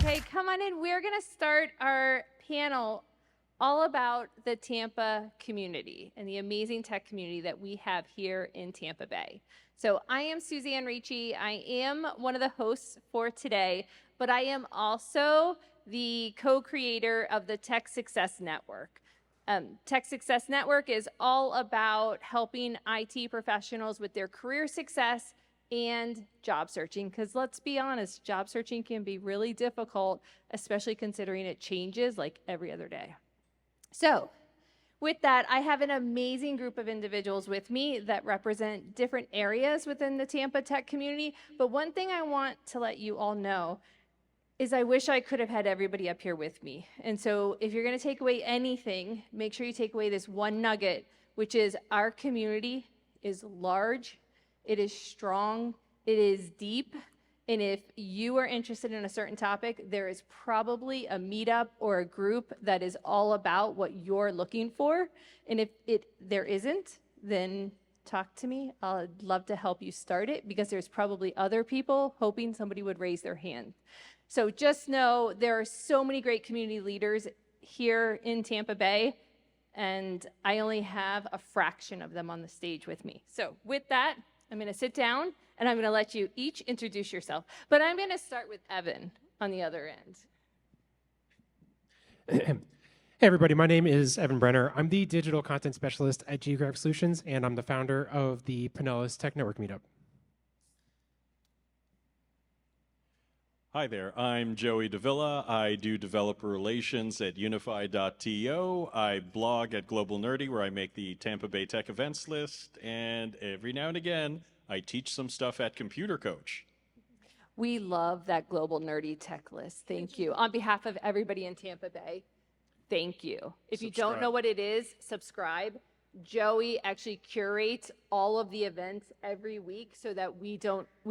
Okay, come on in. We're going to start our panel all about the Tampa community and the amazing tech community that we have here in Tampa Bay. So I am Suzanne Ritchie. I am one of the hosts for today, but I am also the co-creator of the Tech Success Network. Tech Success Network is all about helping IT professionals with their career success and job searching, because let's be honest, job searching can be really difficult, especially considering it changes like every other day. So with that, I have an amazing group of individuals with me that represent different areas within the Tampa tech community. But one thing I want to let you all know is I wish I could have had everybody up here with me. And so if you're going to take away anything, make sure you take away this one nugget, which is our community is large, it is strong, it is deep, and if you are interested in a certain topic, there is probably a meetup or a group that is all about what you're looking for. And if there isn't, then talk to me. I'd love to help you start it, because there's probably other people hoping somebody would raise their hand. So just know there are so many great community leaders here in Tampa Bay, and I only have a fraction of them on the stage with me. So with that, I'm going to sit down and I'm going to let you each introduce yourself. But I'm going to start with Evan on the other end. Hey everybody, my name is Evan Brennar. I'm the digital content specialist at Geographic Solutions, and I'm the founder of the Panelists Tech Network Meetup. Hi there, I'm Joey Davila. I do developer relations at Unify.to. I blog at Global Nerdy, where I make the Tampa Bay Tech events list, and every now and again, I teach some stuff at Computer Coach. We love that Global Nerdy tech list. Thank you. On behalf of everybody in Tampa Bay, thank you. If you don't know what it is, subscribe. Joey actually curates all of the events every week so that we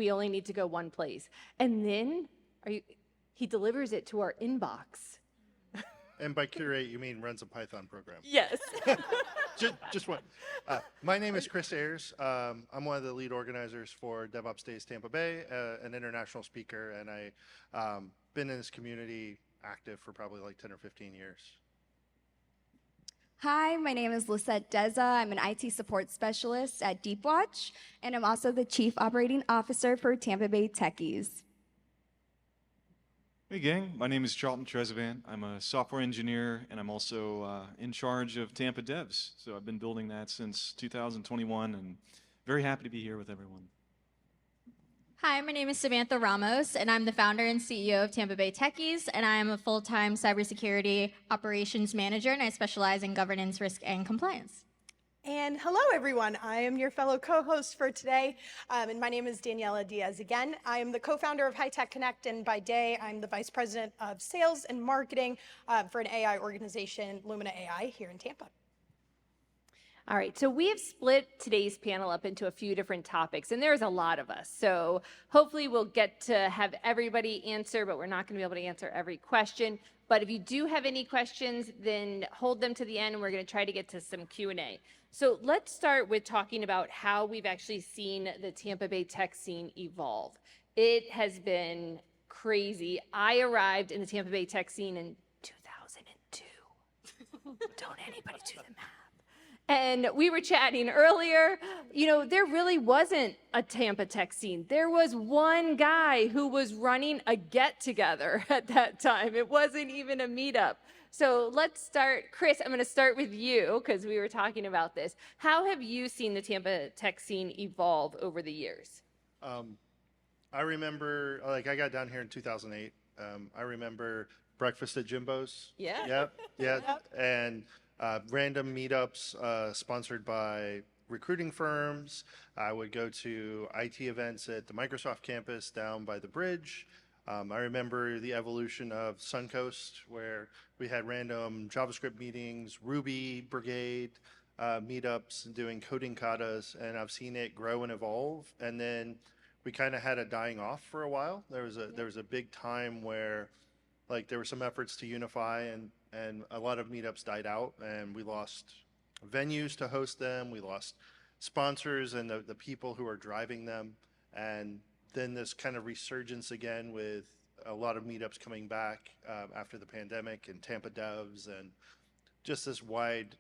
only need to go one place. And then he delivers it to our inbox. And by curate, you mean runs a Python program? Yes. just one. My name is Chris Ayers. I'm one of the lead organizers for DevOps Days Tampa Bay, an international speaker, and I've been in this community active for probably like 10 or 15 years. Hi, my name is Lissette Deza. I'm an IT support specialist at Deepwatch, and I'm also the Chief Operating Officer for Tampa Bay Techies. Hey gang, my name is Charlton Trezevant. I'm a software engineer, and I'm also in charge of Tampa Devs. So I've been building that since 2021, and very happy to be here with everyone. Hi, my name is Samantha Ramos, and I'm the founder and CEO of Tampa Bay Techies, and I am a full-time cybersecurity operations manager, and I specialize in governance, risk, and compliance. And hello, everyone. I am your fellow co-host for today, and my name is Daniela Diaz again. I am the co-founder of High Tech Connect, and by day, I'm the vice president of sales and marketing for an AI organization, Lumina AI, here in Tampa. All right, so we have split today's panel up into a few different topics, and there's a lot of us. So hopefully we'll get to have everybody answer, but we're not going to be able to answer every question. But if you do have any questions, then hold them to the end, and we're going to try to get to some Q&A. So let's start with talking about how we've actually seen the Tampa Bay tech scene evolve. It has been crazy. I arrived in the Tampa Bay tech scene in 2002. Don't anybody do the math. And we were chatting earlier, there really wasn't a Tampa tech scene. There was one guy who was running a get-together at that time. It wasn't even a meetup. So let's start. Chris, I'm going to start with you because we were talking about this. How have you seen the Tampa tech scene evolve over the years? I remember, I got down here in 2008. I remember breakfast at Jimbo's. Yeah. Yep. And random meetups sponsored by recruiting firms. I would go to IT events at the Microsoft campus down by the bridge. I remember the evolution of Suncoast, where we had random JavaScript meetings, Ruby Brigade meetups, doing coding katas, and I've seen it grow and evolve. And then we kind of had a dying off for a while. There was a big time where there were some efforts to unify, and a lot of meetups died out, and we lost venues to host them. We lost sponsors and the people who are driving them. And then this kind of resurgence again with a lot of meetups coming back after the pandemic, and Tampa Devs, and just this wide,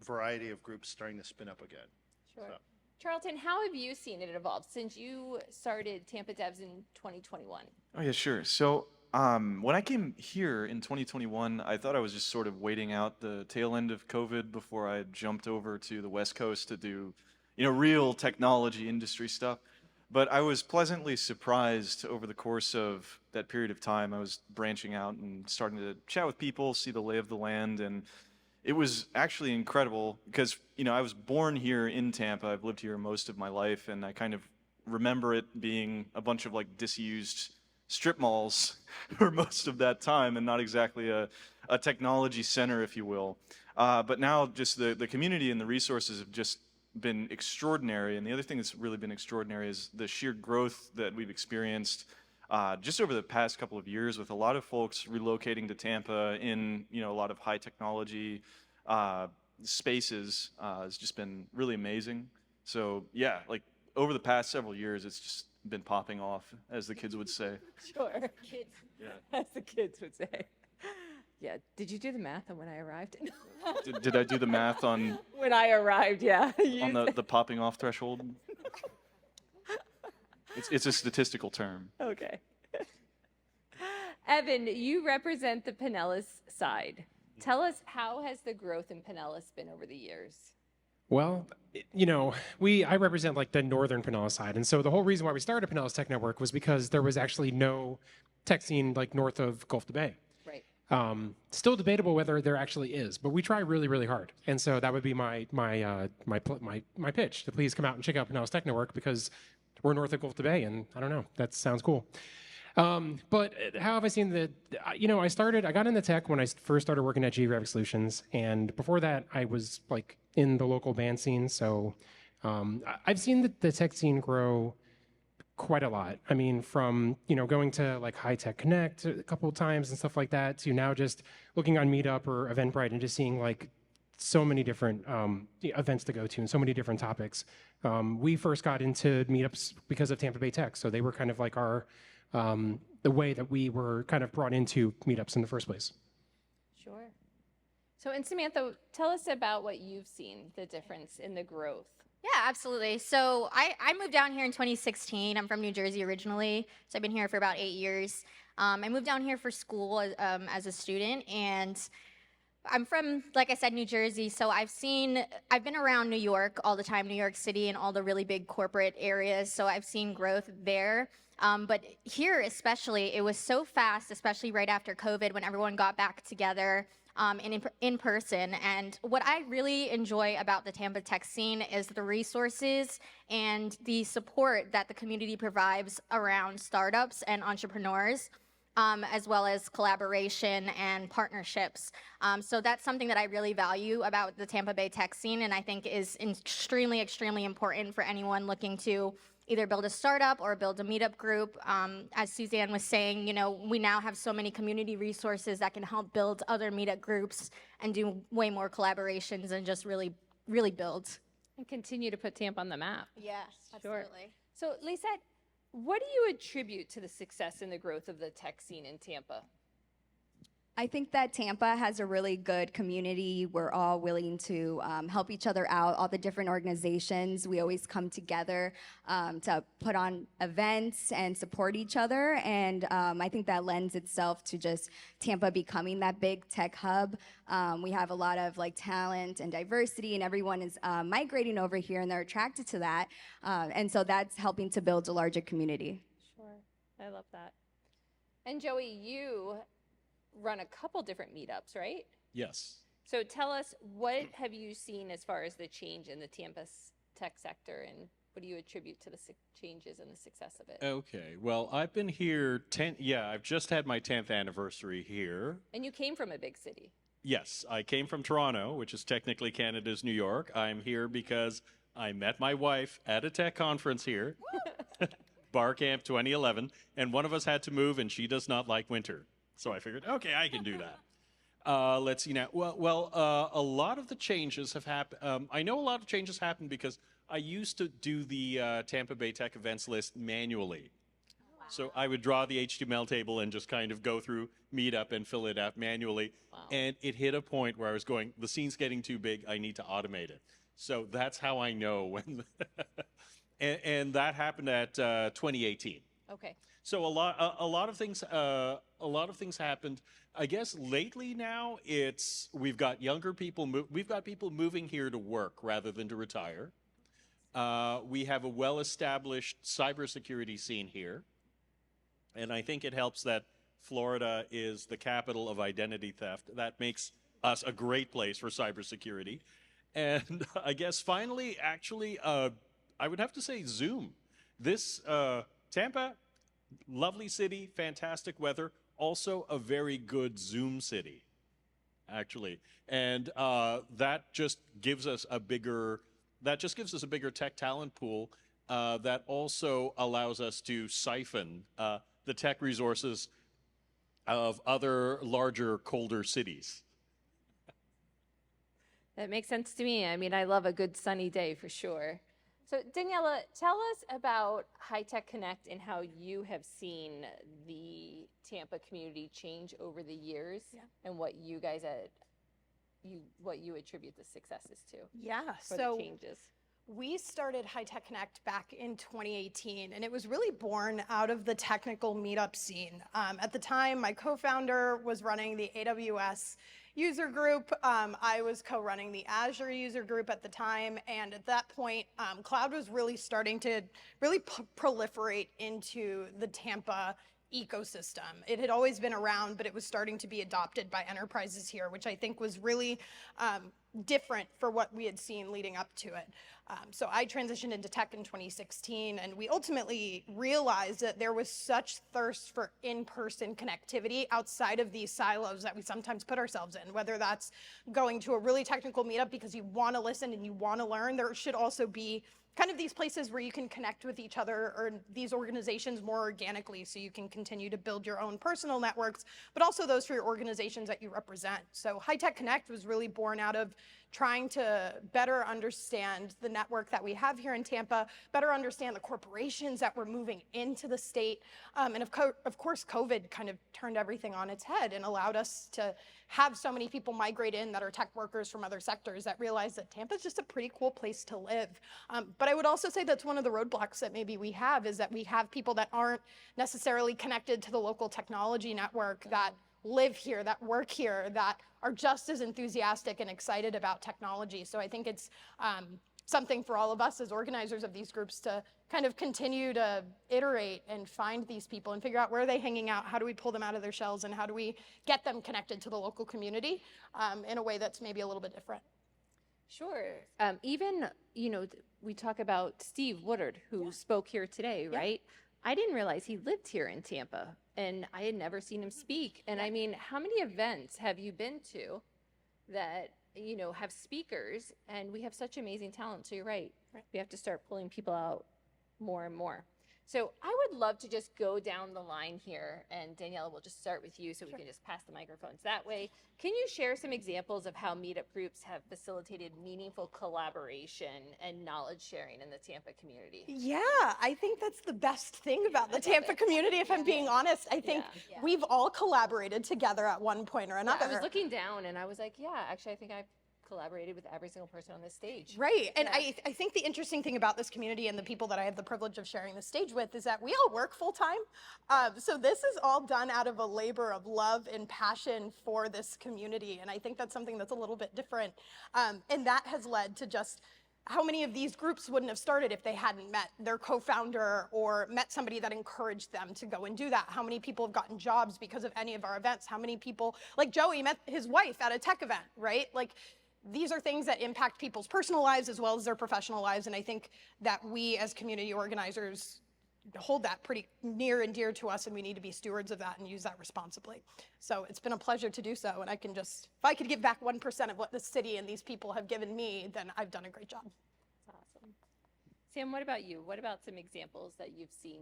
variety of groups starting to spin up again. Sure. So. Charlton, how have you seen it evolve since you started Tampa Devs in 2021? Oh yeah, sure. So when I came here in 2021, I thought I was just sort of waiting out the tail end of COVID before I jumped over to the West Coast to do, real technology industry stuff. But I was pleasantly surprised over the course of that period of time. I was branching out and starting to chat with people, see the lay of the land, and it was actually incredible because, I was born here in Tampa. I've lived here most of my life, and I kind of remember it being a bunch of disused strip malls for most of that time, and not exactly a technology center, if you will. But now just the community and the resources have just been extraordinary. And the other thing that's really been extraordinary is the sheer growth that we've experienced just over the past couple of years, with a lot of folks relocating to Tampa in a lot of high technology spaces. Has just been really amazing. So yeah, over the past several years, it's just been popping off, as the kids would say. Sure. Kids. Yeah. As the kids would say. Yeah. Did you do the math on when I arrived? Did I do the math on When I arrived, yeah. on the popping off threshold? It's a statistical term. Okay. Evan, you represent the Panelists side. Tell us, how has the growth in Panelists been over the years? Well, I represent the northern Pinellas side. And so the whole reason why we started Pinellas Tech Network was because there was actually no tech scene north of Gulf to Bay. Right. Still debatable whether there actually is, but we try really, really hard. And so that would be my pitch to please come out and check out Pinellas Tech Network, because we're north of Gulf to Bay, and I don't know, that sounds cool. But how have I seen I got into tech when I first started working at Geographic Solutions, and before that I was in the local band scene. So I've seen the tech scene grow quite a lot. I mean, from going to High Tech Connect a couple of times and stuff like that, to now just looking on Meetup or Eventbrite and just seeing so many different events to go to and so many different topics. We first got into Meetups because of Tampa Bay Tech, so they were kind of our the way that we were kind of brought into Meetups in the first place. Sure. So, and Samantha, tell us about what you've seen, the difference in the growth. Yeah, absolutely. So I moved down here in 2016. I'm from New Jersey originally, so I've been here for about 8 years. I moved down here for school as a student, and I'm from, like I said, New Jersey, so I've been around New York all the time, New York City and all the really big corporate areas, so I've seen growth there. But here especially, it was so fast, especially right after COVID when everyone got back together in person. And what I really enjoy about the Tampa tech scene is the resources and the support that the community provides around startups and entrepreneurs. As well as collaboration and partnerships. So that's something that I really value about the Tampa Bay tech scene, and I think is extremely, extremely important for anyone looking to either build a startup or build a meetup group. As Suzanne was saying, we now have so many community resources that can help build other meetup groups and do way more collaborations and just really, really build. And continue to put Tampa on the map. Yes, Sure. absolutely. So, Lissette, what do you attribute to the success and the growth of the tech scene in Tampa? I think that Tampa has a really good community. We're all willing to help each other out, all the different organizations. We always come together to put on events and support each other. And I think that lends itself to just Tampa becoming that big tech hub. We have a lot of talent and diversity, and everyone is migrating over here, and they're attracted to that. And so that's helping to build a larger community. Sure. I love that. And Joey, you run a couple different meetups, right? Yes. So tell us, what have you seen as far as the change in the Tampa tech sector, and what do you attribute to the changes and the success of it? Okay. Well, I've been here I've just had my 10th anniversary here. And you came from a big city. Yes, I came from Toronto, which is technically Canada's New York. I'm here because I met my wife at a tech conference here, Bar Camp 2011, and one of us had to move, and she does not like winter. So I figured, okay, I can do that. Let's see now. Well, a lot of the changes have happened. I know a lot of changes happened because I used to do the Tampa Bay Tech events list manually. So I would draw the HTML table and just kind of go through Meetup and fill it out manually. And it hit a point where I was going, the scene's getting too big. I need to automate it. So that's how I know when. and that happened at 2018. Okay. So a lot of things happened. I guess lately now we've got younger people. We've got people moving here to work rather than to retire. We have a well-established cybersecurity scene here, and I think it helps that Florida is the capital of identity theft. That makes us a great place for cybersecurity. And I guess finally, actually, I would have to say Zoom. This Tampa, lovely city, fantastic weather, also a very good Zoom city, actually. And that just gives us a bigger tech talent pool that also allows us to siphon the tech resources of other larger, colder cities. That makes sense to me. I mean, I love a good sunny day for sure. So Daniela, tell us about High Tech Connect and how you have seen the Tampa community change over the years and what you guys what you attribute the successes to. Yeah, for so the changes. we started High Tech Connect back in 2018, and it was really born out of the technical meetup scene. At the time, my co-founder was running the AWS user group. I was co-running the Azure user group at the time, and at that point, cloud was really starting to really proliferate into the Tampa ecosystem. It had always been around, but it was starting to be adopted by enterprises here, which I think was really different for what we had seen leading up to it. So I transitioned into tech in 2016, and we ultimately realized that there was such thirst for in-person connectivity outside of these silos that we sometimes put ourselves in, whether that's going to a really technical meetup because you want to listen and you want to learn. There should also be kind of these places where you can connect with each other or these organizations more organically so you can continue to build your own personal networks, but also those for your organizations that you represent. So High Tech Connect was really born out of trying to better understand the network that we have here in Tampa, better understand the corporations that were moving into the state. And of course, COVID kind of turned everything on its head and allowed us to have so many people migrate in that are tech workers from other sectors that realize that Tampa is just a pretty cool place to live. But I would also say that's one of the roadblocks that maybe we have is that we have people that aren't necessarily connected to the local technology network that live here, that work here, that are just as enthusiastic and excited about technology. So I think it's something for all of us as organizers of these groups to kind of continue to iterate and find these people and figure out where are they hanging out, how do we pull them out of their shells, and how do we get them connected to the local community in a way that's maybe a little bit different. Sure. Even, we talk about Steve Woodard, who spoke here today, right? I didn't realize he lived here in Tampa, and I had never seen him speak. And I mean, how many events have you been to that, have speakers? And we have such amazing talent. So you're right. We have to start pulling people out more and more. So I would love to just go down the line here, and Daniela, we'll just start with you so we can just pass the microphones that way. Can you share some examples of how meetup groups have facilitated meaningful collaboration and knowledge sharing in the Tampa community? Yeah, I think that's the best thing about the Tampa community, if I'm being honest. I think we've all collaborated together at one point or another. I was looking down and I was like, yeah, actually, I think I've collaborated with every single person on this stage. Right, and I think the interesting thing about this community and the people that I have the privilege of sharing the stage with is that we all work full time. So this is all done out of a labor of love and passion for this community, and I think that's something that's a little bit different. And that has led to just how many of these groups wouldn't have started if they hadn't met their co-founder or met somebody that encouraged them to go and do that? How many people have gotten jobs because of any of our events? How many people, like Joey, met his wife at a tech event, right? Like, these are things that impact people's personal lives as well as their professional lives, and I think that we as community organizers hold that pretty near and dear to us, and we need to be stewards of that and use that responsibly. So it's been a pleasure to do so, and if I could give back 1% of what the city and these people have given me, then I've done a great job. That's awesome. Sam, what about you? What about some examples that you've seen?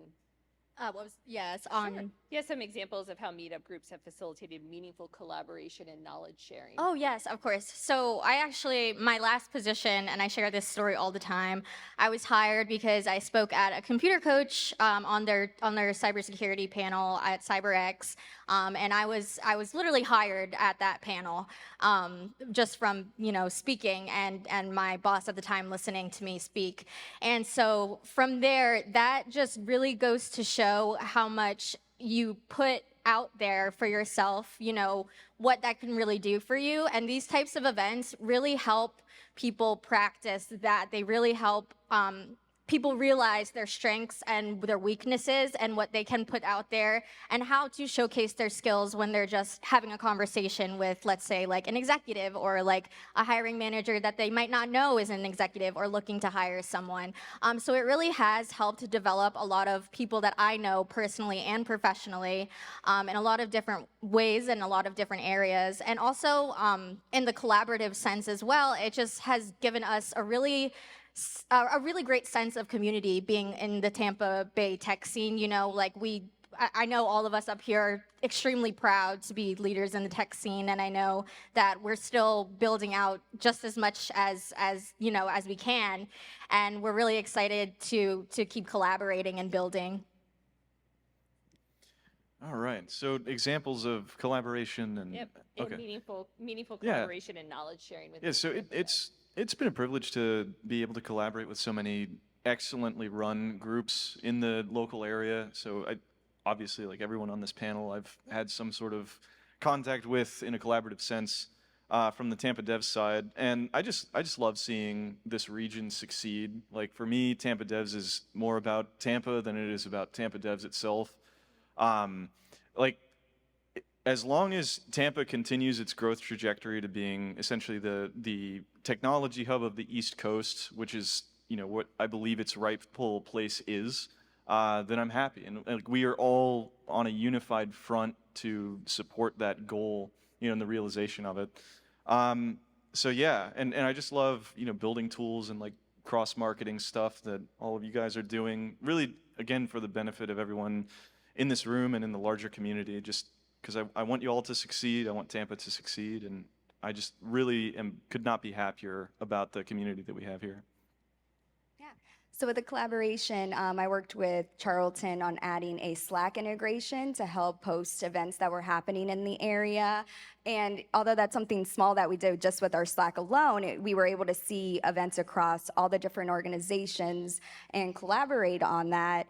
Yes, on. You have some examples of how meetup groups have facilitated meaningful collaboration and knowledge sharing. Oh, yes, of course. So I actually, my last position, and I share this story all the time, I was hired because I spoke at a computer coach on their cybersecurity panel at CyberX, and I was literally hired at that panel just from speaking and my boss at the time listening to me speak. And so from there, that just really goes to show how much you put out there for yourself, what that can really do for you. And these types of events really help people practice that. They really help people realize their strengths and their weaknesses and what they can put out there and how to showcase their skills when they're just having a conversation with, let's say, like an executive or like a hiring manager that they might not know is an executive or looking to hire someone. So it really has helped to develop a lot of people that I know personally and professionally in a lot of different ways and a lot of different areas. And also in the collaborative sense as well, it just has given us a really great sense of community being in the Tampa Bay tech scene. I know all of us up here are extremely proud to be leaders in the tech scene, and I know that we're still building out just as much as we can, and we're really excited to keep collaborating and building. All right. So examples of collaboration and Yep. okay. And meaningful Yeah. collaboration and knowledge sharing with Yeah, so it's been a privilege to be able to collaborate with so many excellently run groups in the local area. So obviously, like everyone on this panel, I've had some sort of contact with in a collaborative sense from the Tampa Dev side, and I just love seeing this region succeed. Like for me, Tampa Devs is more about Tampa than it is about Tampa Devs itself. As long as Tampa continues its growth trajectory to being essentially the technology hub of the East Coast, which is what I believe its rightful place is, then I'm happy. And we are all on a unified front to support that goal, and the realization of it. So yeah, and I just love building tools and like cross marketing stuff that all of you guys are doing. Really, again, for the benefit of everyone in this room and in the larger community. Just because I want you all to succeed. I want Tampa to succeed, and I just really could not be happier about the community that we have here. So with the collaboration, I worked with Charlton on adding a Slack integration to help post events that were happening in the area. And although that's something small that we did just with our Slack alone, we were able to see events across all the different organizations and collaborate on that.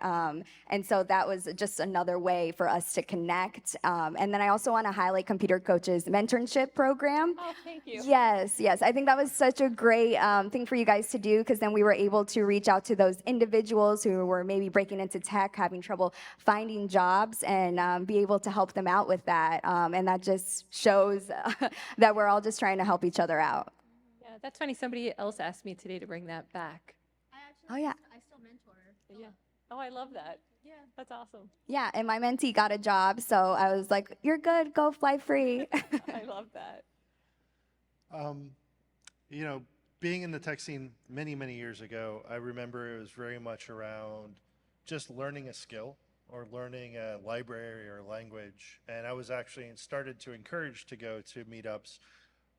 And so that was just another way for us to connect. And then I also want to highlight Computer Coach's mentorship program. Oh, thank you. Yes. I think that was such a great thing for you guys to do, because then we were able to reach out to those individuals who were maybe breaking into tech, having trouble finding jobs, and be able to help them out with that. And that just shows that we're all just trying to help each other out. Yeah, that's funny. Somebody else asked me today to bring that back. Oh, yeah. I still mentor. Yeah. Oh, I love that. Yeah, that's awesome. Yeah, and my mentee got a job, so I was like, you're good, go fly free. I love that. Being in the tech scene many, many years ago, I remember it was very much around just learning a skill or learning a library or language. And I was actually started to encourage to go to meetups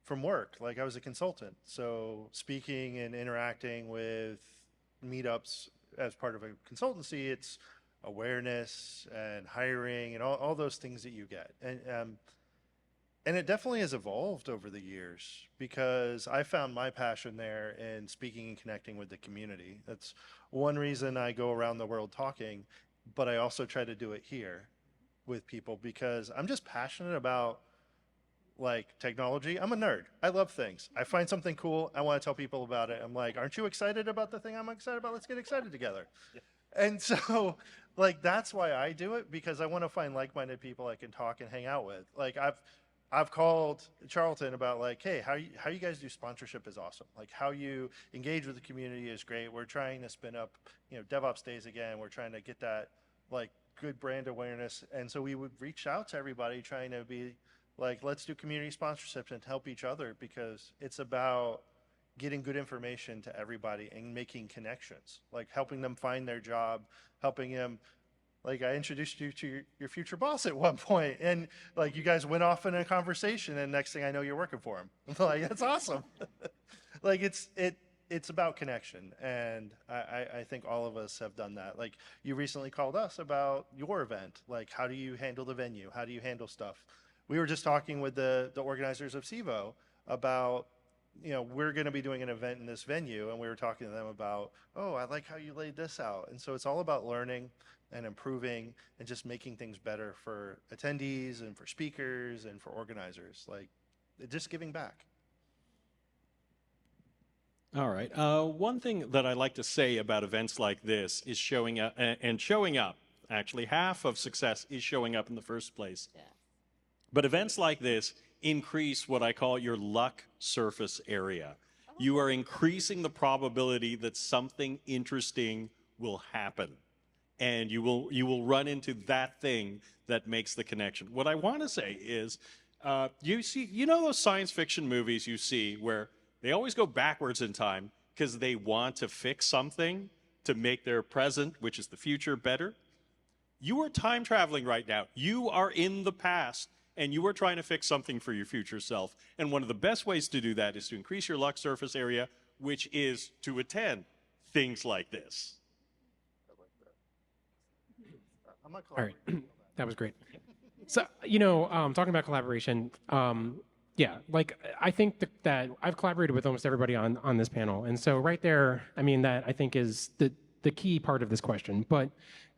from work. Like I was a consultant. So speaking and interacting with meetups as part of a consultancy, it's awareness and hiring and all those things that you get. And it definitely has evolved over the years, because I found my passion there in speaking and connecting with the community. That's one reason I go around the world talking, but I also try to do it here with people, because I'm just passionate about like technology. I'm a nerd. I love things. I find something cool, I want to tell people about it. I'm like, aren't you excited about the thing I'm excited about? Let's get excited together. Yeah. And so like that's why I do it, because I want to find like-minded people I can talk and hang out with. Like I've called Charlton about like, hey, how you guys do sponsorship is awesome. Like how you engage with the community is great. We're trying to spin up, DevOps days again. We're trying to get that like good brand awareness. And so we would reach out to everybody trying to be like, let's do community sponsorships and help each other, because it's about getting good information to everybody and making connections, like helping them find their job, helping them Like I introduced you to your future boss at one point, and like you guys went off in a conversation, and next thing I know, you're working for him. Like that's awesome. Like it's about connection, and I think all of us have done that. Like you recently called us about your event. Like how do you handle the venue? How do you handle stuff? We were just talking with the organizers of Civo about, you know, we're going to be doing an event in this venue, and we were talking to them about, oh, I like how you laid this out. And so it's all about learning and improving and just making things better for attendees and for speakers and for organizers, like just giving back. All right. One thing that I like to say about events like this is showing up, and showing up. Actually, half of success is showing up in the first place. Yeah. But events like this increase what I call your luck surface area. You are increasing the probability that something interesting will happen, and you will run into that thing that makes the connection. What I want to say is, you know those science fiction movies you see where they always go backwards in time because they want to fix something to make their present, which is the future, better? You are time traveling right now. You are in the past, and you are trying to fix something for your future self. And one of the best ways to do that is to increase your luck surface area, which is to attend things like this. All right, that was great. So, you know, talking about collaboration, yeah, like I think that I've collaborated with almost everybody on this panel, and so right there, I mean, that I think is the key part of this question. But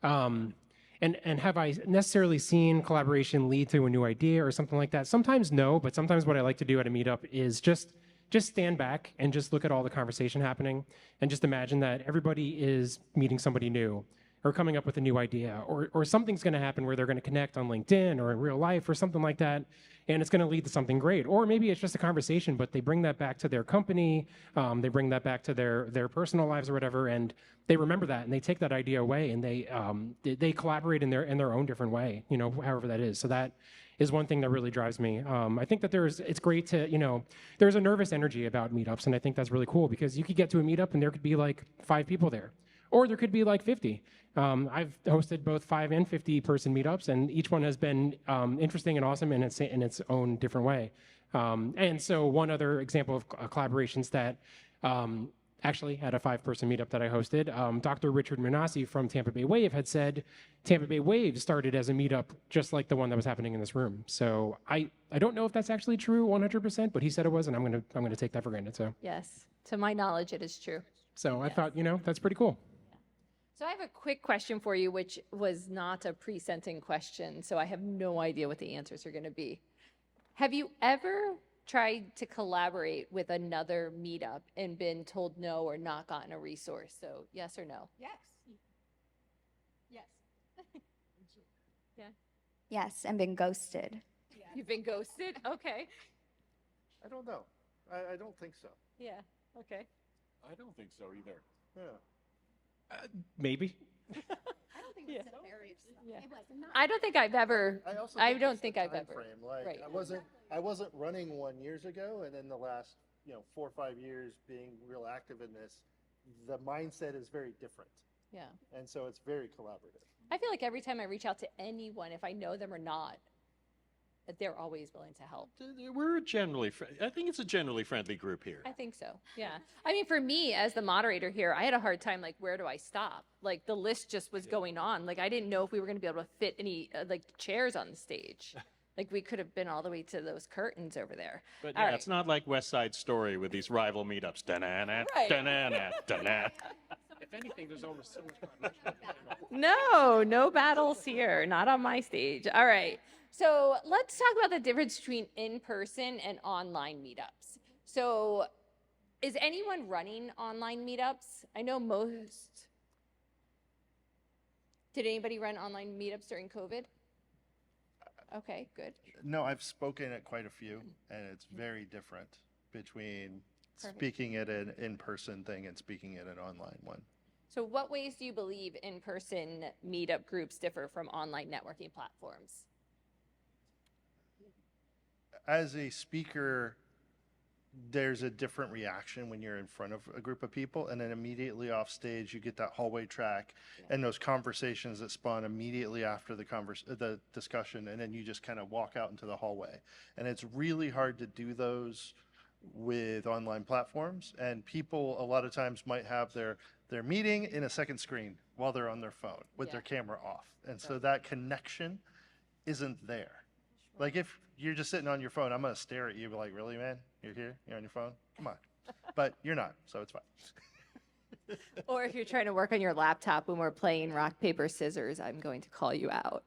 and have I necessarily seen collaboration lead to a new idea or something like that? Sometimes no, but sometimes what I like to do at a meetup is just stand back and just look at all the conversation happening and just imagine that everybody is meeting somebody new or coming up with a new idea, or something's going to happen where they're going to connect on LinkedIn or in real life or something like that, and it's going to lead to something great. Or maybe it's just a conversation, but they bring that back to their company, they bring that back to their personal lives or whatever, and they remember that and they take that idea away and they collaborate in their own different way, you know, however that is. So that is one thing that really drives me. I think that it's great to, you know, there's a nervous energy about meetups, and I think that's really cool because you could get to a meetup and there could be like 5 people there. Or there could be like 50. I've hosted both 5 and 50 person meetups, and each one has been interesting and awesome in its own different way. And so one other example of collaborations that actually had a 5-person meetup that I hosted, Dr. Richard Manassi from Tampa Bay Wave had said Tampa Bay Wave started as a meetup just like the one that was happening in this room. So I don't know if that's actually true 100%, but he said it was, and I'm gonna take that for granted. So Yes, to my knowledge, it is true. I thought, you know, that's pretty cool. So I have a quick question for you, which was not a pre-sentient question, so I have no idea what the answers are going to be. Have you ever tried to collaborate with another meetup and been told no or not gotten a resource? So yes or no? Yes. Yes. Yeah. Yes, and been ghosted. You've been ghosted? Okay. I don't know. I don't think so. Yeah. Okay. I don't think so either. Yeah. Maybe. I don't think it's nefarious. Yeah. It was not. I don't think I've ever. also I think don't it's the think I've time ever. frame. Like Right. I wasn't running one years ago, and then the last 4 or 5 years being real active in this, the mindset is very different, Yeah. and so it's very collaborative. I feel like every time I reach out to anyone, if I know them or not, that they're always willing to help. We're generally, I think it's a generally friendly group here. I think so. Yeah. I mean, for me as the moderator here, I had a hard time, like, where do I stop? Like, the list just was going on. Like, I didn't know if we were going to be able to fit any, like, chairs on the stage. Like, we could have been all the way to those curtains over there. But All yeah, right. it's not like West Side Story with these rival meetups. Da-na-na, Right. da-na-na, da-na. If anything, there's almost so much. No battles here, not on my stage. All right. So let's talk about the difference between in-person and online meetups. So is anyone running online meetups? I know most. Did anybody run online meetups during COVID? Okay, good. No, I've spoken at quite a few, and it's very different between Perfect. speaking at an in-person thing and speaking at an online one. So what ways do you believe in-person meetup groups differ from online networking platforms? As a speaker, there's a different reaction when you're in front of a group of people, and then immediately off stage you get that hallway track and those conversations that spawn immediately after the discussion, and then you just kind of walk out into the hallway. And it's really hard to do those with online platforms, and people a lot of times might have their meeting in a second screen while they're on their phone with their camera off, and so that connection isn't there. Like if you're just sitting on your phone, I'm gonna stare at you like, really, man? You're here? You're on your phone? Come on. But you're not, so it's fine. Or if you're trying to work on your laptop when we're playing rock, paper, scissors, I'm going to call you out.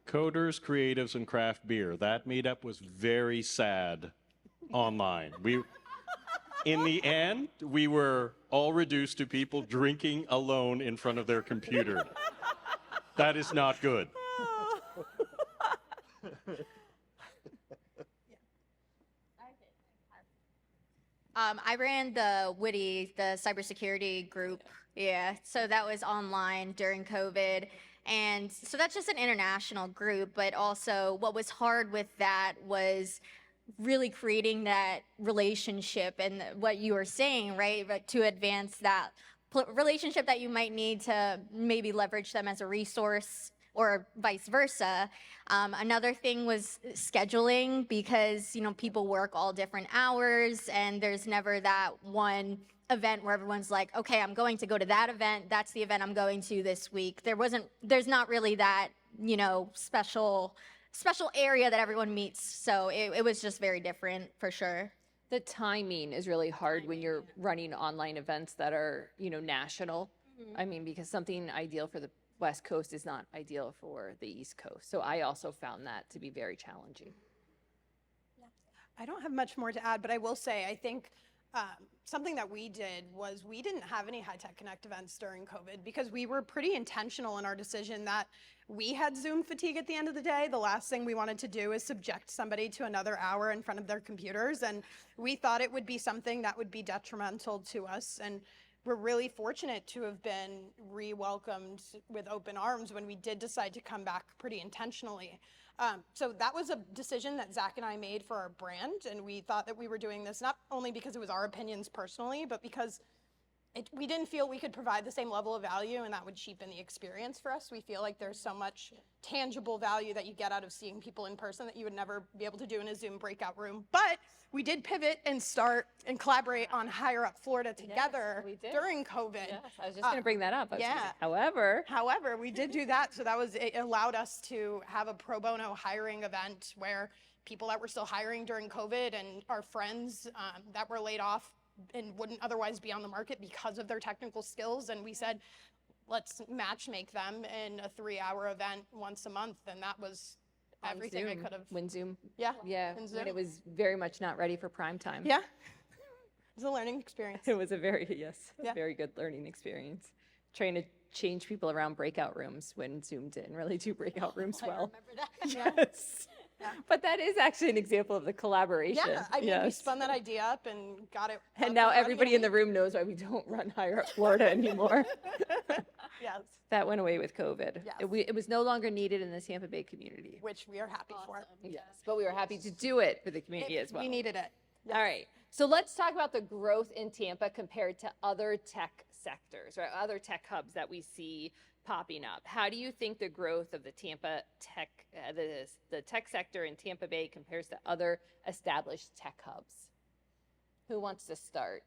Coders, creatives, and craft beer. That meetup was very sad online. In the end, we were all reduced to people drinking alone in front of their computer. That is not good. I ran the Witty, the cybersecurity group. Yeah, so that was online during COVID. And so that's just an international group, but also what was hard with that was really creating that relationship and what you were saying, right? But to advance that relationship that you might need to maybe leverage them as a resource or vice versa. Another thing was scheduling, because, you know, people work all different hours and there's never that one event where everyone's like, okay, I'm going to go to that event. That's the event I'm going to this week. There's not really that, you know, special area that everyone meets. So it was just very different for sure. The timing is really hard when you're running online events that are, you know, national. I mean, because something ideal for the West Coast is not ideal for the East Coast. So I also found that to be very challenging. I don't have much more to add, but I will say, I think something that we did was we didn't have any High Tech Connect events during COVID because we were pretty intentional in our decision that we had Zoom fatigue at the end of the day. The last thing we wanted to do is subject somebody to another hour in front of their computers. And we thought it would be something that would be detrimental to us. And we're really fortunate to have been re-welcomed with open arms when we did decide to come back pretty intentionally. So that was a decision that Zach and I made for our brand, and we thought that we were doing this not only because it was our opinions personally, but because we didn't feel we could provide the same level of value, and that would cheapen the experience for us. We feel like there's so much tangible value that you get out of seeing people in person that you would never be able to do in a Zoom breakout room. But we did pivot and start and collaborate on Higher Up Florida together during COVID. Yes, I was just going to bring that up. Yeah. However, we did do that. So it allowed us to have a pro bono hiring event where people that were still hiring during COVID and our friends that were laid off and wouldn't otherwise be on the market because of their technical skills. And we said, let's match make them in a 3-hour event once a month. And that was everything I could have. When Zoom. Yeah. Yeah. in Zoom. When it was very much not ready for prime time. Yeah. It was a learning experience. It was a very good learning experience. Trying to change people around breakout rooms when Zoom didn't really do breakout rooms well. I remember that. Yes. Yeah. But that is actually an example of the collaboration. Yeah, I mean, we spun that idea up and got it. And up now running everybody in the room knows why we don't run Higher Up Florida anymore. Yes, That went away with COVID. Yes. It was no longer needed in the Tampa Bay community. which we are happy for. Yes, but we were happy to do it for the community as well. We needed it. All right, so let's talk about the growth in Tampa compared to other tech sectors, or other tech hubs that we see popping up. How do you think the growth of the Tampa tech, the tech sector in Tampa Bay compares to other established tech hubs? Who wants to start?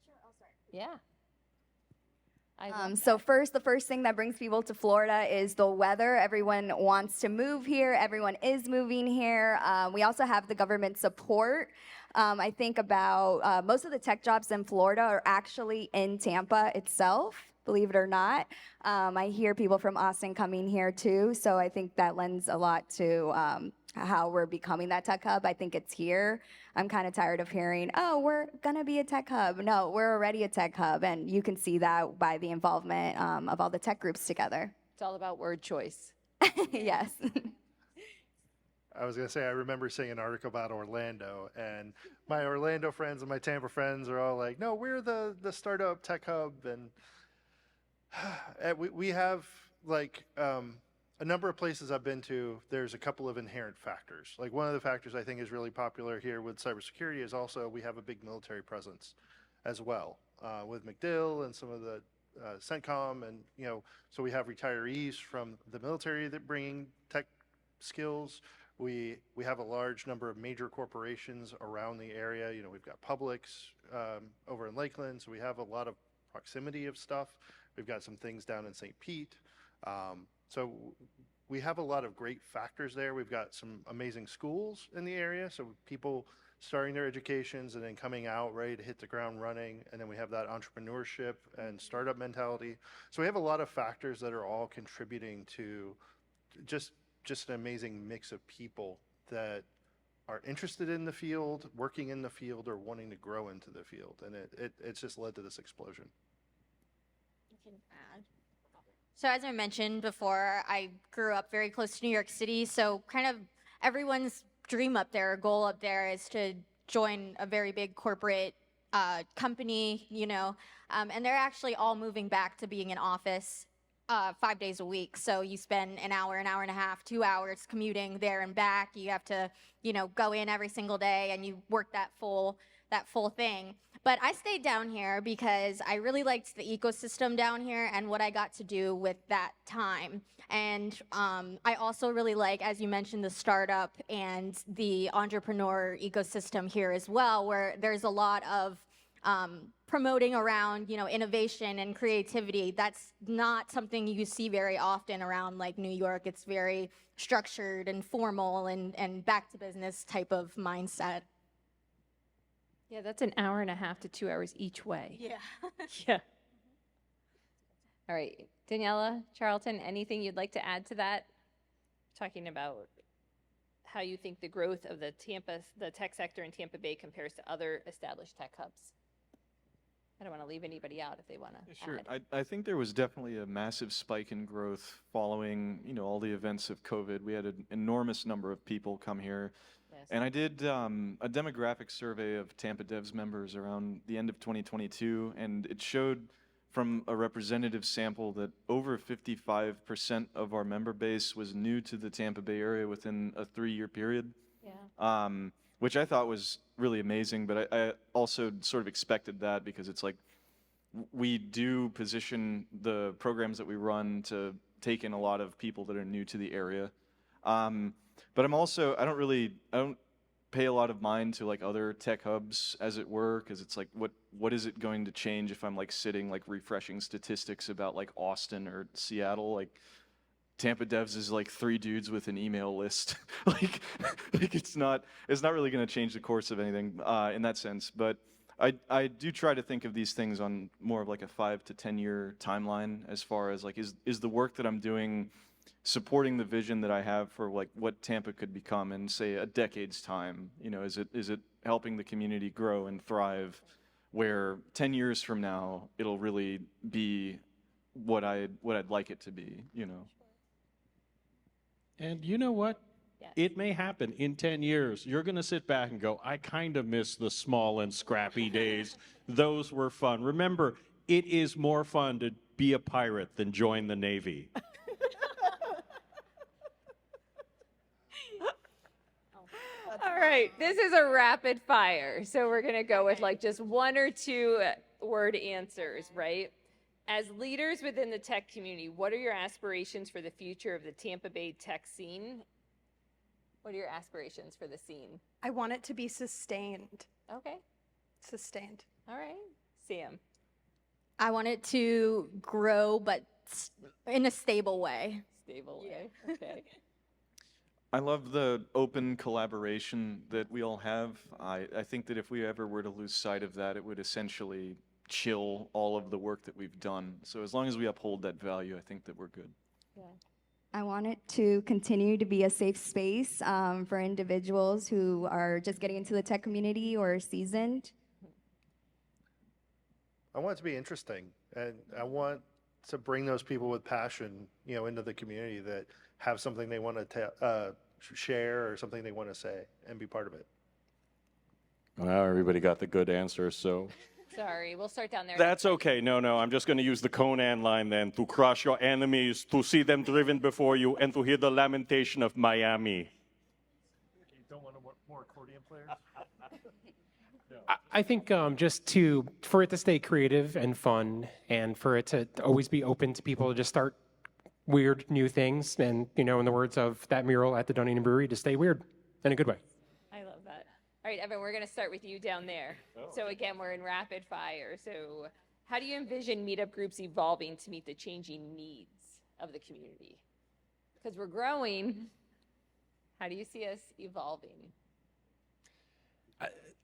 Sure, I'll start. Yeah. So the first thing that brings people to Florida is the weather. Everyone wants to move here. Everyone is moving here. We also have the government support. I think about most of the tech jobs in Florida are actually in Tampa itself, believe it or not. I hear people from Austin coming here too. So I think that lends a lot to how we're becoming that tech hub. I think it's here. I'm kind of tired of hearing, oh, we're going to be a tech hub. No, we're already a tech hub. And you can see that by the involvement of all the tech groups together. It's all about word choice. Yes. I was going to say, I remember seeing an article about Orlando, and my Orlando friends and my Tampa friends are all like, no, we're the startup tech hub. And we have like a number of places I've been to, there's a couple of inherent factors. Like one of the factors I think is really popular here with cybersecurity is also we have a big military presence as well, with MacDill and some of the CENTCOM, and so we have retirees from the military that bringing tech skills. We have a large number of major corporations around the area. We've got Publix over in Lakeland, so we have a lot of proximity of stuff. We've got some things down in St. Pete. So we have a lot of great factors there. We've got some amazing schools in the area, so people starting their educations and then coming out ready to hit the ground running. And then we have that entrepreneurship and startup mentality. So we have a lot of factors that are all contributing to just an amazing mix of people that are interested in the field, working in the field, or wanting to grow into the field. And it's just led to this explosion. Can add. So as I mentioned before, I grew up very close to New York City, so kind of everyone's dream up there, goal up there is to join a very big corporate company, and they're actually all moving back to being in office 5 days a week. So you spend an hour and a half, 2 hours commuting there and back. You have to, go in every single day and you work that full thing. But I stayed down here because I really liked the ecosystem down here and what I got to do with that time. And I also really like, as you mentioned, the startup and the entrepreneur ecosystem here as well, where there's a lot of promoting around, innovation and creativity. That's not something you see very often around like New York. It's very structured and formal and back to business type of mindset. Yeah, that's an hour and a half to 2 hours each way. Yeah. Yeah. All right, Daniela, Charlton, anything you'd like to add to that? Talking about how you think the growth of the tech sector in Tampa Bay compares to other established tech hubs. I don't want to leave anybody out if they want to Sure. add. I think there was definitely a massive spike in growth following, all the events of COVID. We had an enormous number of people come here. Yes. And I did a demographic survey of Tampa Devs members around the end of 2022, and it showed from a representative sample that over 55% of our member base was new to the Tampa Bay area within a 3-year period. Yeah. Which I thought was really amazing, but I also sort of expected that because it's like we do position the programs that we run to take in a lot of people that are new to the area. But I don't pay a lot of mind to like other tech hubs, as it were, because it's like, what is it going to change if I'm like sitting like refreshing statistics about like Austin or Seattle? Like Tampa Devs is like 3 dudes with an email list. like it's not really going to change the course of anything in that sense. But I do try to think of these things on more of like a 5 to 10 year timeline, as far as like is the work that I'm doing supporting the vision that I have for like what Tampa could become in say a decade's time. Is it helping the community grow and thrive, where 10 years from now it'll really be what I'd like it to be. And you know what? Yes. It may happen in 10 years. You're going to sit back and go, I kind of miss the small and scrappy days. Those were fun. Remember, it is more fun to be a pirate than join the Navy. All right, this is a rapid fire. So we're going to go with like just 1 or 2 word answers, right? As leaders within the tech community, what are your aspirations for the future of the Tampa Bay tech scene? What are your aspirations for the scene? I want it to be sustained. Okay, Sustained. all right. Sam? I want it to grow, but in a stable way. Stable way. Okay. I love the open collaboration that we all have. I think that if we ever were to lose sight of that, it would essentially chill all of the work that we've done. So as long as we uphold that value, I think that we're good. Yeah. I want it to continue to be a safe space for individuals who are just getting into the tech community or are seasoned. I want it to be interesting, and I want to bring those people with passion, into the community that have something they want to share or something they want to say and be part of it. Well, everybody got the good answer, so Sorry, we'll start down there. That's okay. No, I'm just going to use the Conan line then, to crush your enemies, to see them driven before you, and to hear the lamentation of Miami. You don't want more accordion players? I think for it to stay creative and fun, and for it to always be open to people to just start weird new things, and in the words of that mural at the Dunedin Brewery, to stay weird in a good way. I love that. All right, Evan, we're going to start with you down there. So again, we're in rapid fire. So how do you envision meetup groups evolving to meet the changing needs of the community? Because we're growing. How do you see us evolving?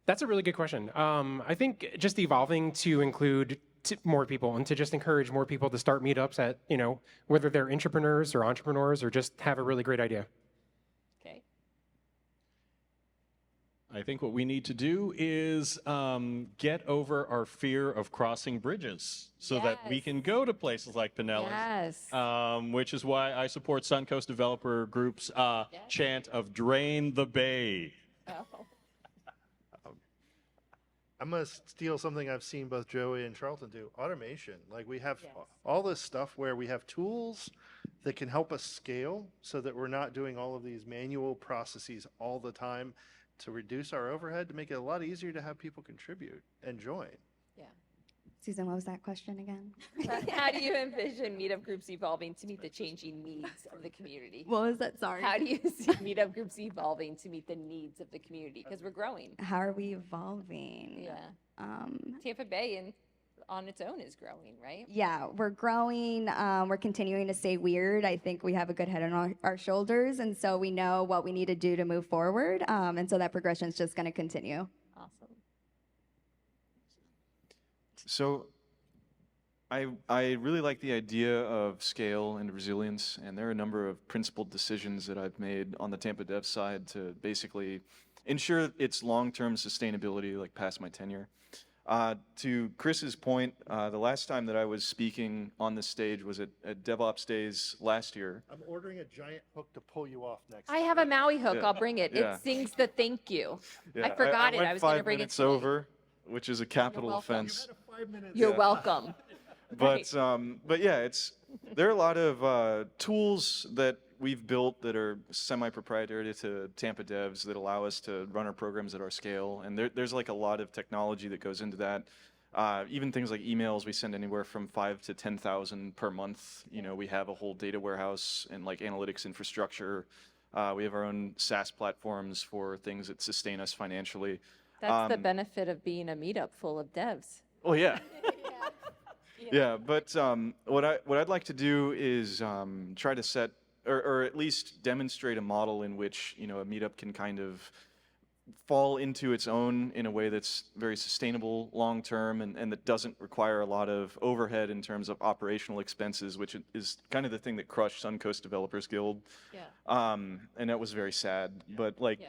That's a really good question. I think just evolving to include more people and to just encourage more people to start meetups at, whether they're entrepreneurs or just have a really great idea. Okay. I think what we need to do is get over our fear of crossing bridges so that we can go to places like Panelists. Yes. Which is why I support Suncoast Developer Group's chant of drain the bay. Oh. I'm going to steal something I've seen both Joey and Charlton do. Automation. Like we have all this stuff where we have tools that can help us scale so that we're not doing all of these manual processes all the time to reduce our overhead, to make it a lot easier to have people contribute and join. Yeah. Susan, what was that question again? How do you envision meetup groups evolving to meet the changing needs of the community? What was that? Sorry. How do you see meetup groups evolving to meet the needs of the community? Because we're growing. How are we evolving? Yeah. Tampa Bay on its own is growing, right? Yeah, we're growing. We're continuing to stay weird. I think we have a good head on our shoulders, and so we know what we need to do to move forward. And so that progression is just going to continue. Awesome. So I really like the idea of scale and resilience, and there are a number of principled decisions that I've made on the Tampa Dev side to basically ensure its long-term sustainability, like past my tenure. To Chris's point, the last time that I was speaking on this stage was at DevOps Days last year. I'm ordering a giant hook to pull you off next I have a Maui hook. Yeah. I'll bring it. Yeah. It sings the thank you. Yeah, I forgot it. went I was going to 5 bring it minutes today. over, which is a capital welcome. offense. You're Yeah. welcome. Right. But yeah, there are a lot of tools that we've built that are semi-proprietary to Tampa devs that allow us to run our programs at our scale, and there's like a lot of technology that goes into that. Even things like emails, we send anywhere from 5,000 to 10,000 per month. We have a whole data warehouse and like analytics infrastructure. We have our own SaaS platforms for things that sustain us financially. That's the benefit of being a meetup full of devs. Oh yeah. Yeah, but what I'd like to do is try to set, or at least demonstrate a model in which a meetup can kind of fall into its own in a way that's very sustainable long term and that doesn't require a lot of overhead in terms of operational expenses, which is kind of the thing that crushed Suncoast Developers Guild. Yeah. And that was very sad. But like,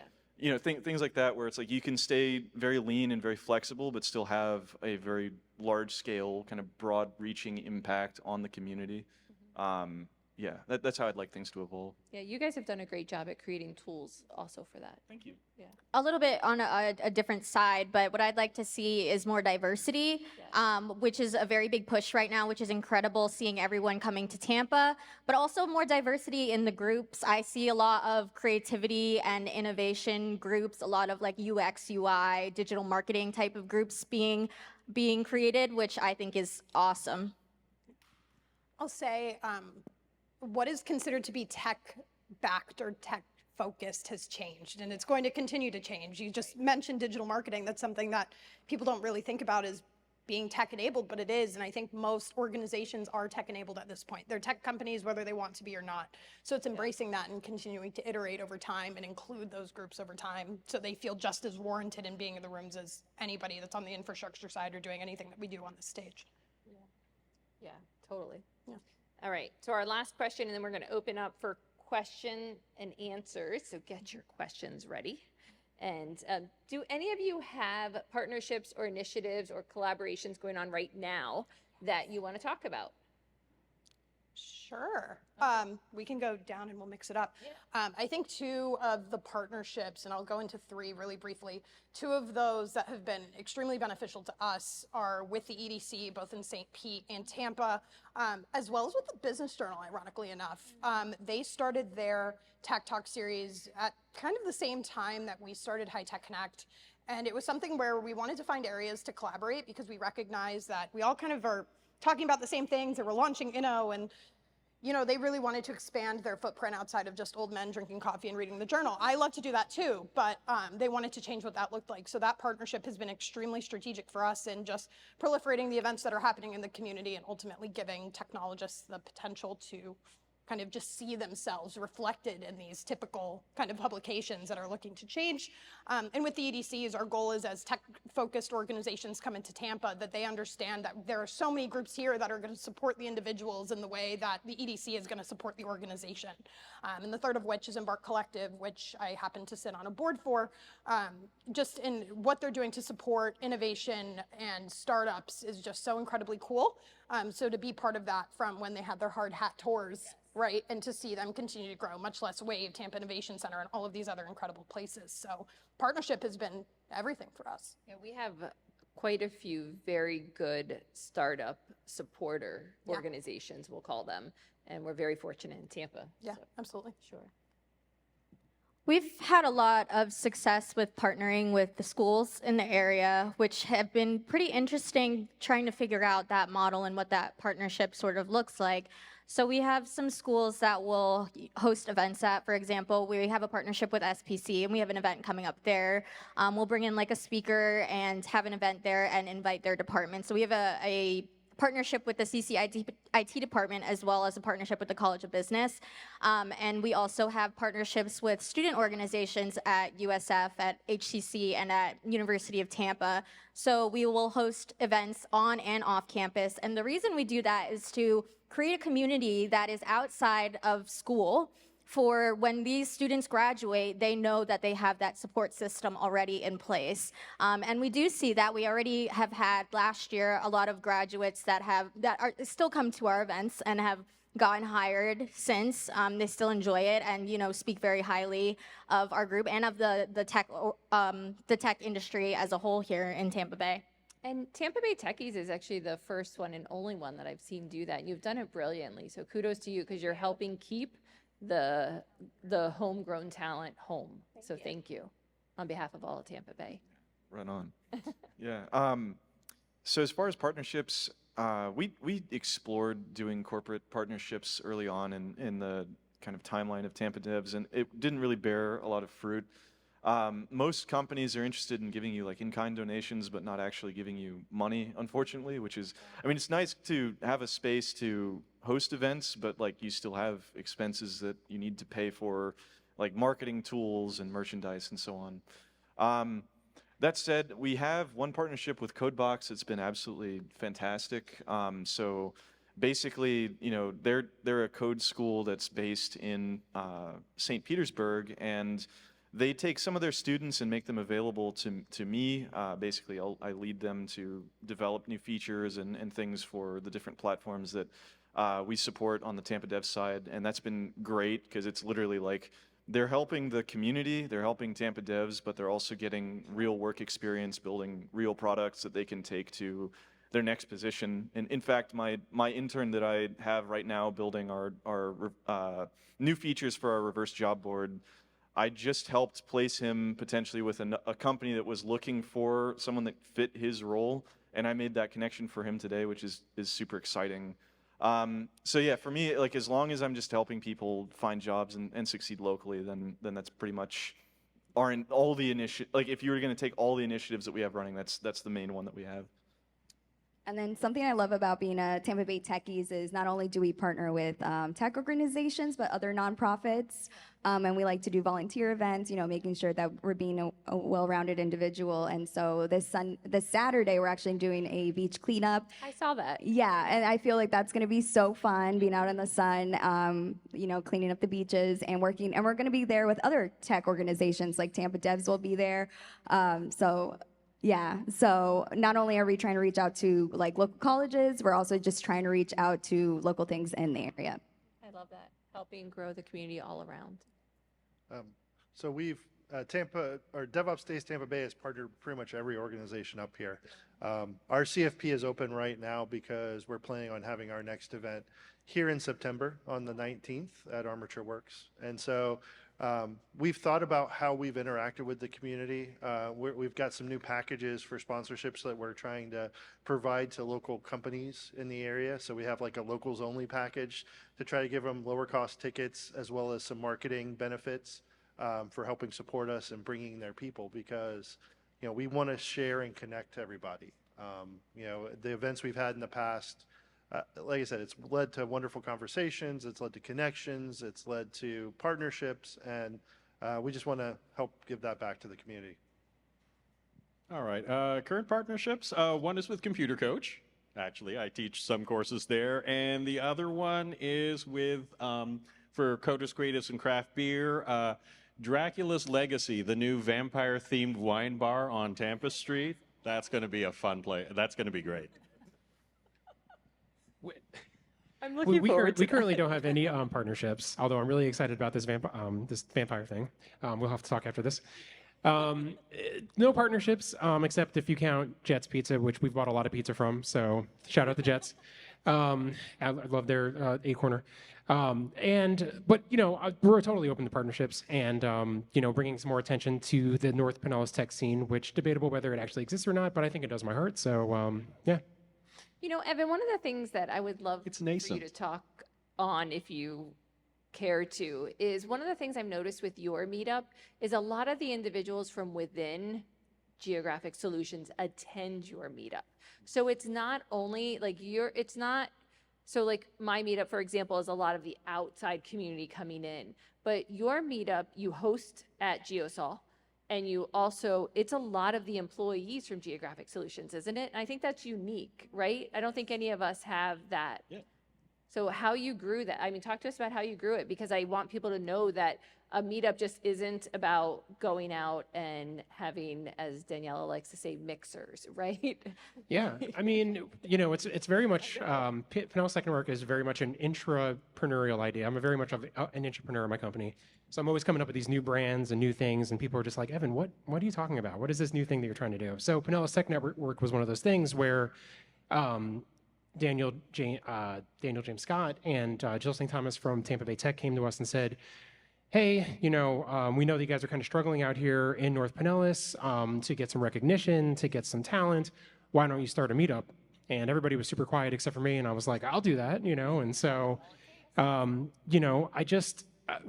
things like that where it's like you can stay very lean and very flexible, but still have a very large scale, kind of broad reaching impact on the community. That's how I'd like things to evolve. Yeah, you guys have done a great job at creating tools also for that. Thank you. Yeah. A little bit on a different side, but what I'd like to see is more diversity, which is a very big push right now, which is incredible seeing everyone coming to Tampa, but also more diversity in the groups. I see a lot of creativity and innovation groups, a lot of like UX, UI, digital marketing type of groups being created, which I think is awesome. I'll say what is considered to be tech-backed or tech-focused has changed, and it's going to continue to change. You just mentioned digital marketing. That's something that people don't really think about as being tech-enabled, but it is, and I think most organizations are tech-enabled at this point. They're tech companies, whether they want to be or not. So it's embracing that and continuing to iterate over time and include those groups over time so they feel just as warranted in being in the rooms as anybody that's on the infrastructure side or doing anything that we do on the stage. Yeah, totally. Yeah. All right, so our last question, and then we're going to open up for question and answers. So get your questions ready. And do any of you have partnerships or initiatives or collaborations going on right now that you want to talk about? Sure. We can go down and we'll mix it up. I think two of the partnerships, and I'll go into three really briefly, two of those that have been extremely beneficial to us are with the EDC, both in St. Pete and Tampa, as well as with the Business Journal, ironically enough. They started their Tech Talk series at kind of the same time that we started High Tech Connect. And it was something where we wanted to find areas to collaborate because we recognize that we all kind of are talking about the same things, and we're launching Inno, and they really wanted to expand their footprint outside of just old men drinking coffee and reading the journal. I love to do that too, but they wanted to change what that looked like. So that partnership has been extremely strategic for us in just proliferating the events that are happening in the community and ultimately giving technologists the potential to kind of just see themselves reflected in these typical kind of publications that are looking to change. And with the EDCs, our goal is as tech-focused organizations come into Tampa, that they understand that there are so many groups here that are going to support the individuals in the way that the EDC is going to support the organization. And the third of which is Embark Collective, which I happen to sit on a board for. Just in what they're doing to support innovation and startups is just so incredibly cool. So to be part of that from when they had their hard hat tours, right, and to see them continue to grow, much less Wave, Tampa Innovation Center, and all of these other incredible places. So partnership has been everything for us. Yeah, we have quite a few very good startup supporter organizations, we'll call them, and we're very fortunate in Tampa. Yeah, so. absolutely. Sure. We've had a lot of success with partnering with the schools in the area, which have been pretty interesting trying to figure out that model and what that partnership sort of looks like. So we have some schools that will host events at, for example, we have a partnership with SPC and we have an event coming up there. We'll bring in like a speaker and have an event there and invite their department. So we have a partnership with the CCIT department as well as a partnership with the College of Business. And we also have partnerships with student organizations at USF, at HCC, and at University of Tampa. So we will host events on and off campus. And the reason we do that is to create a community that is outside of school for when these students graduate, they know that they have that support system already in place. And we do see that. We already have had last year a lot of graduates that are still come to our events and have gotten hired since. They still enjoy it and speak very highly of our group and of the tech industry as a whole here in Tampa Bay. And Tampa Bay Techies is actually the first one and only one that I've seen do that. And you've done it brilliantly. So kudos to you because you're helping keep the homegrown talent home. Thank you on behalf of all of Tampa Bay. Right on. Yeah. So as far as partnerships, we explored doing corporate partnerships early on in the kind of timeline of Tampa Devs, and it didn't really bear a lot of fruit. Most companies are interested in giving you like in-kind donations, but not actually giving you money, unfortunately, which is, it's nice to have a space to host events, but like you still have expenses that you need to pay for, like marketing tools and merchandise and so on. That said, we have one partnership with Codebox that's been absolutely fantastic. So basically, they're a code school that's based in St. Petersburg, and they take some of their students and make them available to me. Basically, I lead them to develop new features and things for the different platforms that we support on the Tampa Dev side. And that's been great because it's literally like they're helping the community, they're helping Tampa Devs, but they're also getting real work experience building real products that they can take to their next position. And in fact, my intern that I have right now building our new features for our reverse job board, I just helped place him potentially with a company that was looking for someone that fit his role, and I made that connection for him today, which is super exciting. So yeah, for me, like as long as I'm just helping people find jobs and succeed locally, then that's pretty much all the initiative. Like if you were going to take all the initiatives that we have running, that's the main one that we have. And then something I love about being a Tampa Bay Techies is not only do we partner with tech organizations, but other nonprofits. And we like to do volunteer events, making sure that we're being a well-rounded individual. And so this Saturday, we're actually doing a beach cleanup. I saw that. Yeah, and I feel like that's going to be so fun, being out in the sun, cleaning up the beaches and working. And we're going to be there with other tech organizations, like Tampa Devs will be there. Yeah, so not only are we trying to reach out to like local colleges, we're also just trying to reach out to local things in the area. I love that. Helping grow the community all around. So we've Tampa or DevOps Days Tampa Bay has partnered pretty much every organization up here. Our CFP is open right now because we're planning on having our next event here in September on the 19th at Armature Works. And so we've thought about how we've interacted with the community. We've got some new packages for sponsorships that we're trying to provide to local companies in the area. So we have like a locals only package to try to give them lower cost tickets as well as some marketing benefits for helping support us and bringing their people, because we want to share and connect to everybody. The events we've had in the past, like I said, it's led to wonderful conversations, it's led to connections, it's led to partnerships, and we just want to help give that back to the community. All right. Current partnerships. One is with Computer Coach. Actually, I teach some courses there, and the other one is with for coders, creatives, and craft beer. Dracula's Legacy, the new vampire-themed wine bar on Tampa Street. That's going to be a fun play. That's going to be great. I'm looking forward to we currently don't have any partnerships, although I'm really excited about this vampire thing. We'll have to talk after this. No partnerships, except if you count Jets Pizza, which we've bought a lot of pizza from. So shout out to Jets. I love their A-corner. But we're totally open to partnerships and, bringing some more attention to the North Pinellas tech scene, which debatable whether it actually exists or not, but I think it does my heart. So, yeah. Evan, one of the things that I would love It's for you nascent. to talk on, if you care to, is one of the things I've noticed with your meetup is a lot of the individuals from within Geographic Solutions attend your meetup. So it's not only like so like my meetup, for example, is a lot of the outside community coming in, but your meetup you host at GeoSol, and you also, it's a lot of the employees from Geographic Solutions, isn't it? And I think that's unique, right? I don't think any of us have that. Yeah. So how you grew that, talk to us about how you grew it, because I want people to know that a meetup just isn't about going out and having, as Daniela likes to say, mixers, right? Yeah, it's very much, Pinellas Tech Network is very much an intrapreneurial idea. I'm very much of an entrepreneur in my company. So I'm always coming up with these new brands and new things, and people are just like, Evan, what are you talking about? What is this new thing that you're trying to do? So Pinellas Tech Network was one of those things where Daniel James Scott and Jill St. Thomas from Tampa Bay Tech came to us and said, hey, we know that you guys are kind of struggling out here in North Pinellas to get some recognition, to get some talent. Why don't you start a meetup? And everybody was super quiet except for me, and I was like, I'll do that, And so,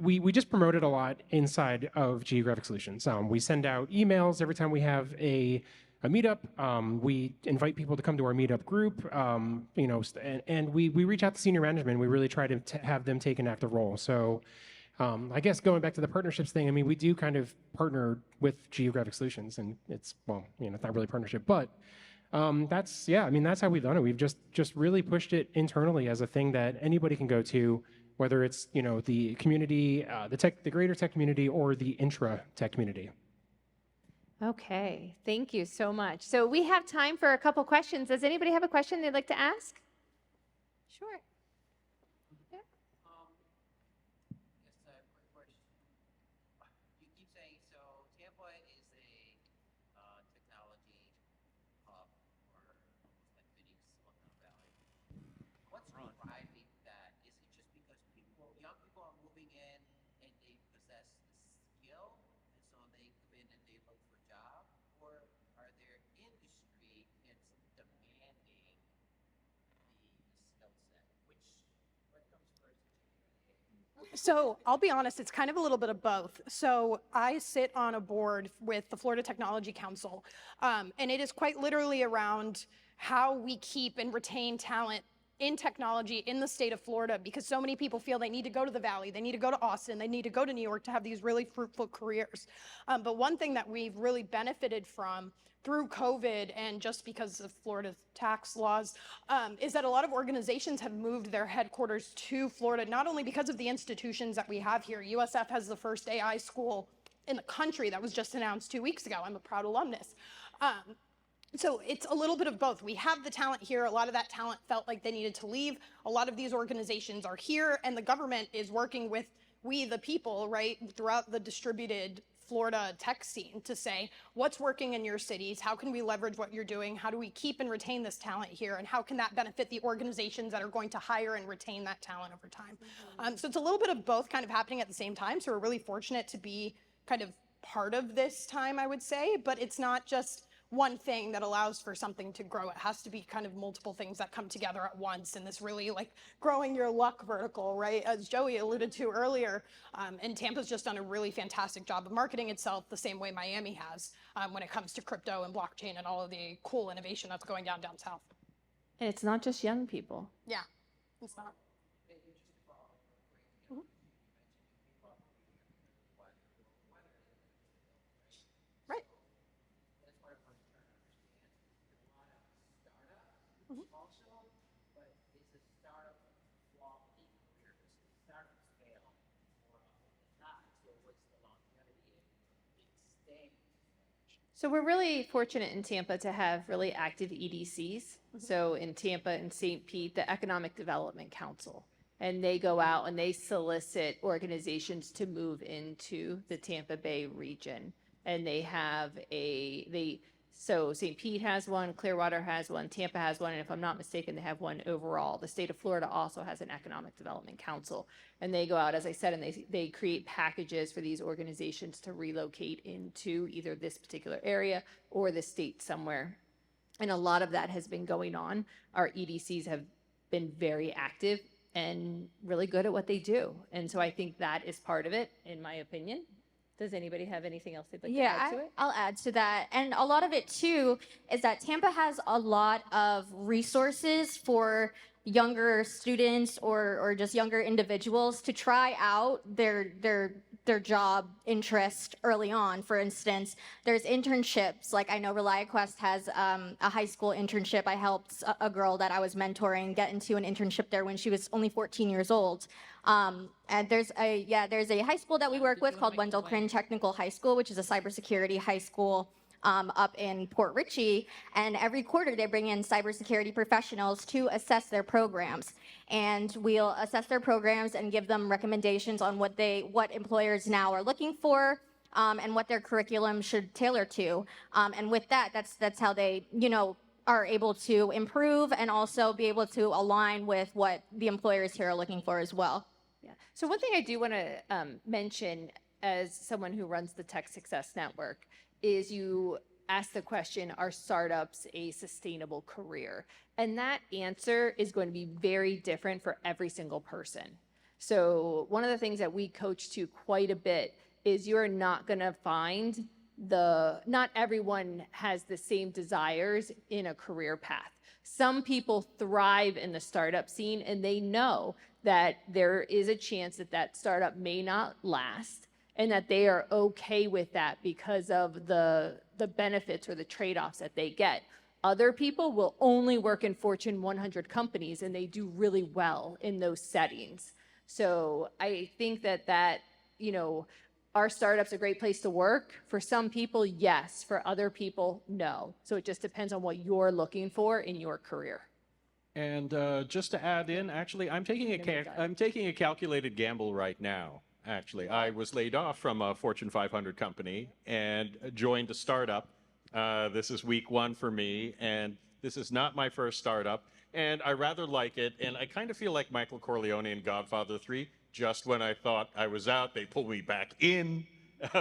we just promote it a lot inside of Geographic Solutions. We send out emails every time we have a meetup. We invite people to come to our meetup group, and we reach out to senior management. We really try to have them take an active role. So I guess going back to the partnerships thing, we do kind of partner with Geographic Solutions, and it's not really a partnership, but that's how we've done it. We've just really pushed it internally as a thing that anybody can go to, whether it's the community, the greater tech community, or the intra tech community. Okay, thank you so much. So we have time for a couple questions. Does anybody have a question they'd like to ask? Sure. Yeah. Just a quick question. You keep saying, so Tampa is a technology hub for almost like mini Silicon Valley. What's driving that? Is it just because young people are moving in and they possess the skill, and so they come in and they look for a job? Or are there industry that's demanding the skill set? What comes first? So I'll be honest, it's kind of a little bit of both. So I sit on a board with the Florida Technology Council, and it is quite literally around how we keep and retain talent in technology in the state of Florida, because so many people feel they need to go to the Valley, they need to go to Austin, they need to go to New York to have these really fruitful careers. But one thing that we've really benefited from through COVID and just because of Florida's tax laws is that a lot of organizations have moved their headquarters to Florida, not only because of the institutions that we have here. USF has the first AI school in the country that was just announced 2 weeks ago. I'm a proud alumnus. So it's a little bit of both. We have the talent here. A lot of that talent felt like they needed to leave. A lot of these organizations are here, and the government is working with we, the people, right, throughout the distributed Florida tech scene to say, what's working in your cities? How can we leverage what you're doing? How do we keep and retain this talent here? And how can that benefit the organizations that are going to hire and retain that talent over time? So it's a little bit of both kind of happening at the same time. So we're really fortunate to be kind of part of this time, I would say, but it's not just one thing that allows for something to grow. It has to be kind of multiple things that come together at once, and this really like growing your luck vertical, right? As Joey alluded to earlier, and Tampa's just done a really fantastic job of marketing itself the same way Miami has when it comes to crypto and blockchain and all of the cool innovation that's going down south. And it's not just young people. Yeah, it's not. Right. Also, but is a startup flawed career? Does startups fail more often than not? So what's the longevity in staying? So we're really fortunate in Tampa to have really active EDCs. So in Tampa and St. Pete, the Economic Development Council, and they go out and they solicit organizations to move into the Tampa Bay region. And they have so St. Pete has one, Clearwater has one, Tampa has one, and if I'm not mistaken, they have one overall. The state of Florida also has an Economic Development Council. And they go out, as I said, and they create packages for these organizations to relocate into either this particular area or the state somewhere. And a lot of that has been going on. Our EDCs have been very active and really good at what they do. And so I think that is part of it, in my opinion. Does anybody have anything else they'd like to add to it? I'll add to that. And a lot of it too is that Tampa has a lot of resources for younger students or just younger individuals to try out their job interest early on. For instance, there's internships. Like I know ReliaQuest has a high school internship. I helped a girl that I was mentoring get into an internship there when she was only 14 years old. And there's a high school that we work with called Wendell Crinn Technical High School, which is a cybersecurity high school up in Port Richey, and every quarter they bring in cybersecurity professionals to assess their programs, and we'll assess their programs and give them recommendations on what employers now are looking for, and what their curriculum should tailor to, and with that's how they are able to improve and also be able to align with what the employers here are looking for as well. Yeah. So one thing I do want to mention as someone who runs the Tech Success Network is you ask the question, are startups a sustainable career? And that answer is going to be very different for every single person. So one of the things that we coach to quite a bit is you're not going to find not everyone has the same desires in a career path. Some people thrive in the startup scene and they know that there is a chance that startup may not last, and that they are okay with that because of the benefits or the trade-offs that they get. Other people will only work in Fortune 100 companies, and they do really well in those settings. So I think that our startup's a great place to work. For some people, yes. For other people, no. So it just depends on what you're looking for in your career. And just to add in, actually, I'm taking a calculated gamble right now. Actually, I was laid off from a Fortune 500 company and joined a startup. This is week 1 for me, and this is not my first startup. And I rather like it, and I kind of feel like Michael Corleone in Godfather 3. Just when I thought I was out, they pulled me back in.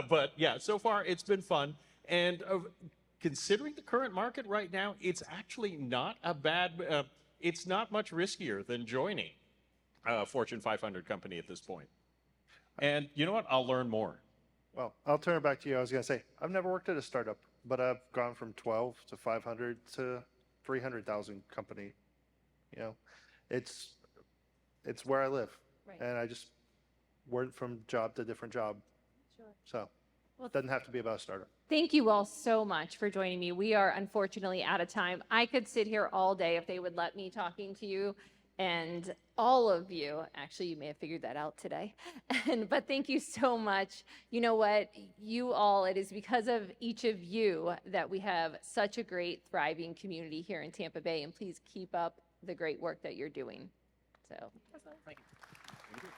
But yeah, so far it's been fun. And considering the current market right now, it's actually not a bad, it's not much riskier than joining a Fortune 500 company at this point. And you know what? I'll learn more. Well, I'll turn it back to you. I was going to say, I've never worked at a startup, but I've gone from 12 to 500 to 300,000 company. It's where I live. Right. And I just went from job to different job. Sure. So it doesn't have to be about a startup. Thank you all so much for joining me. We are unfortunately out of time. I could sit here all day if they would let me talking to you. And all of you. Actually, you may have figured that out today. But thank you so much. You know what? You all, it is because of each of you that we have such a great, thriving community here in Tampa Bay. And please keep up the great work that you're doing. So. Thank you.